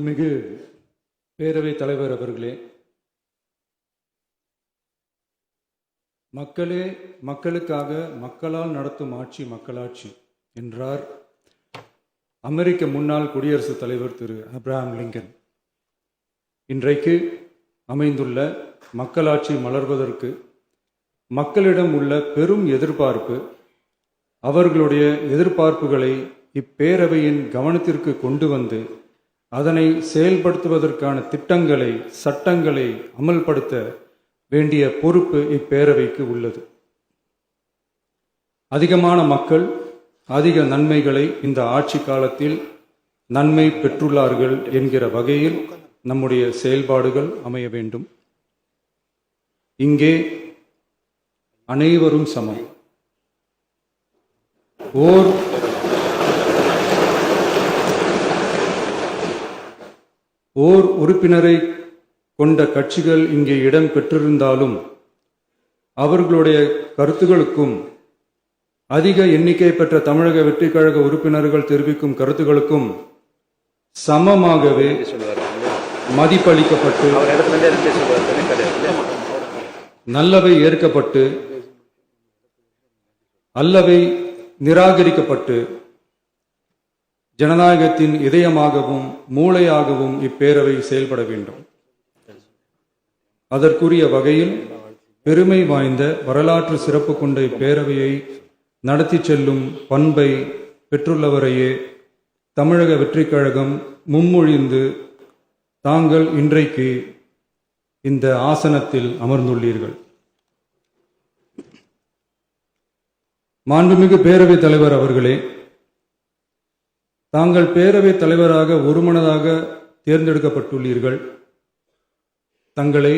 மிகு பேரவைத் தலைவர் அவர்களே, மக்களே மக்களுக்காக மக்களால் நடத்தும் ஆட்சி மக்களாட்சி என்றார் அமெரிக்க முன்னாள் குடியரசுத் தலைவர் திரு ஆப்ரஹாம் லிங்கன். இன்றைக்கு அமைந்துள்ள மக்களாட்சி மலர்வதற்கு மக்களிடம் உள்ள பெரும் எதிர்பார்ப்பு, அவர்களுடைய எதிர்பார்ப்புகளை இப்பேரவையின் கவனத்திற்கு கொண்டு வந்து அதனை செயல்படுத்துவதற்கான திட்டங்களை, சட்டங்களை அமல்படுத்த வேண்டிய பொறுப்பு இப்பேரவைக்கு உள்ளது. அதிகமான மக்கள் அதிக நன்மைகளை இந்த ஆட்சி காலத்தில் நன்மை பெற்றுள்ளார்கள் என்கிற வகையில் நம்முடைய செயல்பாடுகள் அமைய வேண்டும். இங்கே அனைவரும் சமம். ஓர் உறுப்பினரை கொண்ட கட்சிகள் இங்கே இடம் பெற்றிருந்தாலும் அவர்களுடைய கருத்துகளுக்கும் அதிக எண்ணிக்கை பெற்ற தமிழக வெற்றிக் கழக உறுப்பினர்கள் தெரிவிக்கும் கருத்துகளுக்கும் சமமாகவே மதிப்பளிக்கப்பட்டு நல்லவை ஏற்கப்பட்டு அல்லவை நிராகரிக்கப்பட்டு ஜனநாயகத்தின் இதயமாகவும் மூளையாகவும் இப்பேரவை செயல்பட வேண்டும். அதற்குரிய வகையில் பெருமை வாய்ந்த வரலாற்று சிறப்பு கொண்ட இப்பேரவையை நடத்தி செல்லும் பண்பை பெற்றுள்ளவரையே தமிழக வெற்றிக் கழகம் முன்மொழிந்து தாங்கள் இன்றைக்கு இந்த ஆசனத்தில் அமர்ந்துள்ளீர்கள். மாண்புமிகு பேரவைத் தலைவர் அவர்களே, தாங்கள் பேரவைத் தலைவராக ஒருமனதாக தேர்ந்தெடுக்கப்பட்டுள்ளீர்கள். தங்களை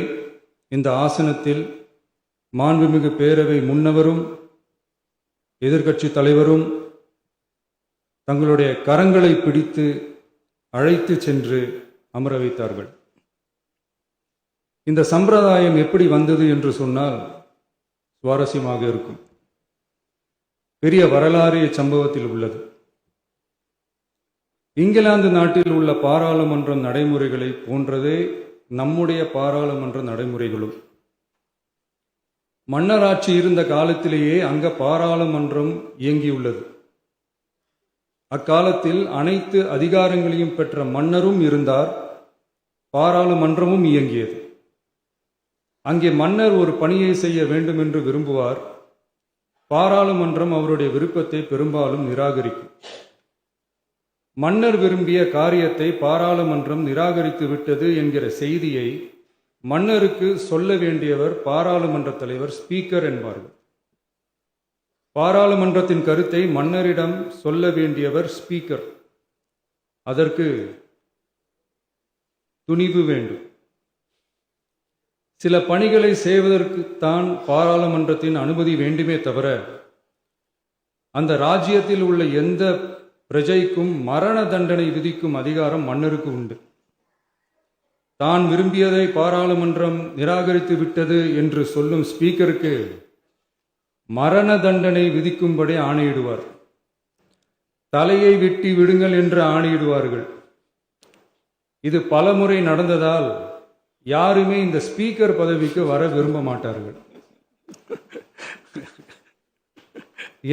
இந்த ஆசனத்தில் மாண்புமிகு பேரவை முன்னவரும் எதிர்க்கட்சி தலைவரும் தங்களுடைய கரங்களை பிடித்து அழைத்து சென்று அமர வைத்தார்கள். இந்த சம்பிரதாயம் எப்படி வந்தது என்று சொன்னால் சுவாரஸ்யமாக இருக்கும். பெரிய வரலாறு சம்பவத்தில் உள்ளது. இங்கிலாந்து நாட்டில் உள்ள பாராளுமன்ற நடைமுறைகளை போன்றதே நம்முடைய பாராளுமன்ற நடைமுறைகளும். மன்னராட்சி இருந்த காலத்திலேயே அங்க பாராளுமன்றம் இயங்கியுள்ளது. அக்காலத்தில் அனைத்து அதிகாரங்களையும் பெற்ற மன்னரும் இருந்தார், பாராளுமன்றமும் இயங்கியது. அங்கே மன்னர் ஒரு பணியை செய்ய வேண்டும் என்று விரும்புவார், பாராளுமன்றம் அவருடைய விருப்பத்தை பெரும்பாலும் நிராகரிக்கும். மன்னர் விரும்பிய காரியத்தை பாராளுமன்றம் நிராகரித்து விட்டது என்கிற செய்தியை மன்னருக்கு சொல்ல வேண்டியவர் பாராளுமன்ற தலைவர், ஸ்பீக்கர் என்பார்கள். பாராளுமன்றத்தின் கருத்தை மன்னரிடம் சொல்ல வேண்டியவர் ஸ்பீக்கர். அதற்கு துணிவு வேண்டும். சில பணிகளை செய்வதற்குத்தான் பாராளுமன்றத்தின் அனுமதி வேண்டுமே தவிர அந்த ராஜ்யத்தில் உள்ள எந்த பிரஜைக்கும் மரண தண்டனை விதிக்கும் அதிகாரம் மன்னருக்கு உண்டு. தான் விரும்பியதை பாராளுமன்றம் நிராகரித்து விட்டது என்று சொல்லும் ஸ்பீக்கருக்கு மரண தண்டனை விதிக்கும்படி ஆணையிடுவார். தலையை வெட்டி விடுங்கள் என்று ஆணையிடுவார்கள். இது பலமுறை நடந்ததால் யாருமே இந்த ஸ்பீக்கர் பதவிக்கு வர விரும்ப மாட்டார்கள்.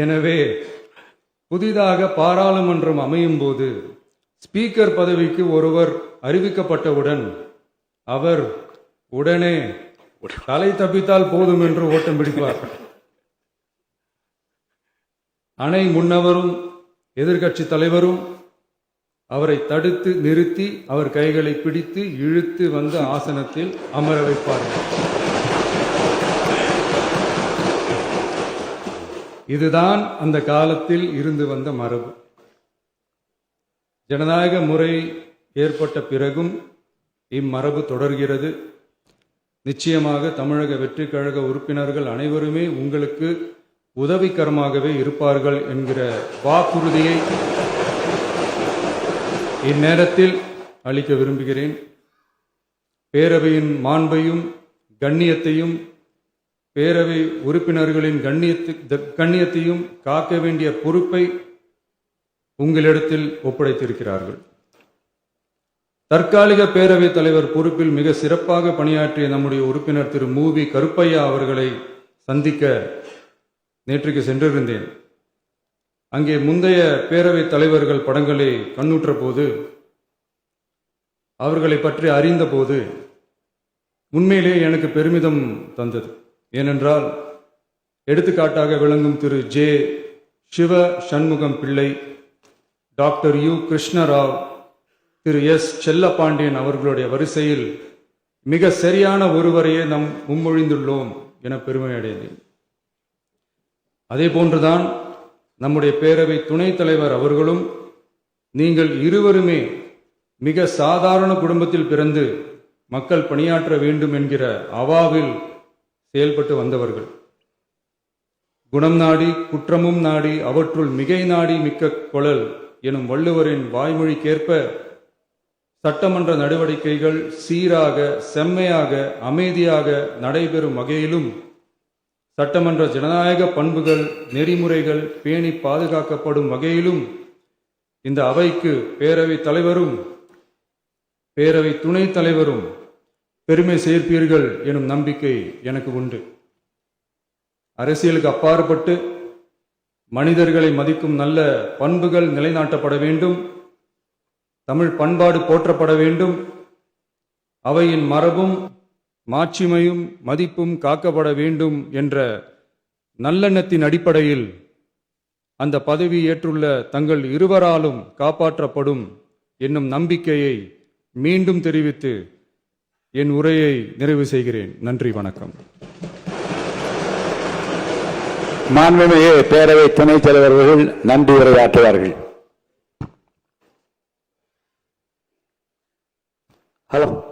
எனவே புதிதாக பாராளுமன்றம் அமையும் போது ஸ்பீக்கர் பதவிக்கு ஒருவர் அறிவிக்கப்பட்டவுடன் அவர் உடனே தலை தப்பித்தால் போதும் என்று ஓட்டம் பிடிப்பார். அணை முன்னவரும் எதிர்க்கட்சி தலைவரும் அவரை தடுத்து நிறுத்தி அவர் கைகளை பிடித்து இழுத்து வந்து ஆசனத்தில் அமர வைப்பார்கள். இதுதான் அந்த காலத்தில் இருந்து வந்த மரபு. ஜனநாயக முறை ஏற்பட்ட பிறகும் இம்மரபு தொடர்கிறது. நிச்சயமாக தமிழக வெற்றிக் கழக உறுப்பினர்கள் அனைவருமே உங்களுக்கு உதவிகரமாகவே இருப்பார்கள் என்கிற வாக்குறுதியை இந்நேரத்தில் அளிக்க விரும்புகிறேன். பேரவையின் மாண்பையும் கண்ணியத்தையும் பேரவை உறுப்பினர்களின் கண்ணியத்தையும் காக்க வேண்டிய பொறுப்பை உங்களிடத்தில் ஒப்படைத்திருக்கிறார்கள். தற்காலிக பேரவைத் தலைவர் பொறுப்பில் மிக சிறப்பாக பணியாற்றிய நம்முடைய உறுப்பினர் திரு மூவி கருப்பையா அவர்களை சந்திக்க நேற்றுக்கு சென்றிருந்தேன். அங்கே முந்தைய பேரவைத் தலைவர்கள் படங்களை கண்ணுற்ற போது, அவர்களை பற்றி அறிந்த போது உண்மையிலே எனக்கு பெருமிதம் தந்தது. ஏனென்றால் எடுத்துக்காட்டாக விளங்கும் திரு ஜே சிவ சண்முகம் பிள்ளை, டாக்டர் யு கிருஷ்ணராவ், திரு எஸ் செல்லப்பாண்டியன் அவர்களுடைய வரிசையில் மிக சரியான ஒருவரையே நாம் முன்மொழிந்துள்ளோம் என பெருமை அடைந்தேன். அதே போன்றுதான் நம்முடைய பேரவை துணைத் தலைவர் அவர்களும் நீங்கள் இருவருமே மிக சாதாரண குடும்பத்தில் பிறந்து மக்கள் பணியாற்ற வேண்டும் என்கிற அவாவில் செயல்பட்டு வந்தவர்கள். குணம் நாடி குற்றமும் நாடி அவற்றுள் மிகை நாடி மிக்க கொளல் எனும் வள்ளுவரின் வாய்மொழிக்கேற்ப சட்டமன்ற நடவடிக்கைகள் சீராக, செம்மையாக, அமைதியாக நடைபெறும் வகையிலும் சட்டமன்ற ஜனநாயக பண்புகள், நெறிமுறைகள் பேணி பாதுகாக்கப்படும் வகையிலும் இந்த அவைக்கு பேரவைத் தலைவரும் பேரவை துணைத் தலைவரும் பெருமை சேர்ப்பீர்கள் எனும் நம்பிக்கை எனக்கு உண்டு. அரசியலுக்கு அப்பாற்பட்டு மனிதர்களை மதிக்கும் நல்ல பண்புகள் நிலைநாட்டப்பட வேண்டும். தமிழ் பண்பாடு போற்றப்பட வேண்டும். அவையின் மரபும் மாட்சிமையும் மதிப்பும் காக்கப்பட வேண்டும் என்ற நல்லெண்ணத்தின் அடிப்படையில் அந்த பதவி ஏற்றுள்ள தங்கள் இருவராலும் காப்பாற்றப்படும் என்னும் நம்பிக்கையை மீண்டும் தெரிவித்து என் உரையை நிறைவு செய்கிறேன். நன்றி, வணக்கம். மாண்புமிகு பேரவை துணைத் தலைவர்கள் நன்றி உரையாற்றுவார்கள். ஹலோ.